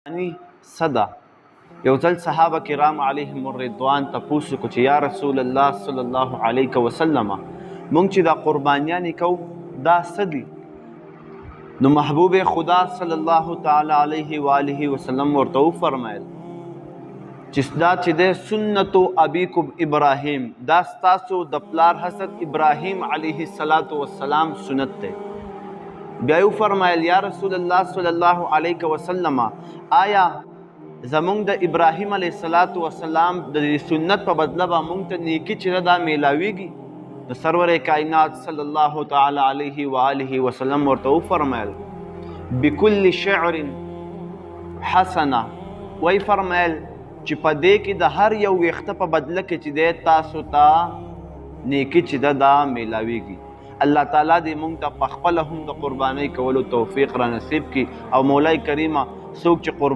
قرباني صدا یو ځل صحابه کرام علیهم الرضوان تپوس کو چې یا رسول الله صلی الله علیه وسلم مونږ چې دا قربانیانې کوو دا څه دي؟ نو محبوب خدا صلی الله تعالی علیه و آله وسلم ورته وفرمایل چې دا چې د سنت ابیکم ابراهیم دا ستاسو د پلار حضرت ابراهیم علیه السلام سنت دی. بیا یې وفرمایل یا رسول الله صلی الله علیه وسلم آیا زمونږ د ابراهیم علیه السلام د سنت په بدله به مونږ ته نیکي چې دا میلاویږي؟ د سرور کائنات صلی الله تعالی علیه و آله وسلم ورته وفرمایل بكل شعر حسنه، وی فرمایل چې په دې کې د هر یو ویښته په بدله کې چې دی تاسو ته نیکي چې دا میلاویږي. الله تعالی دې مونږ ته په خپله هم د قربانۍ کولو توفیق را نصیب کړي او مولای کریمه څوک چې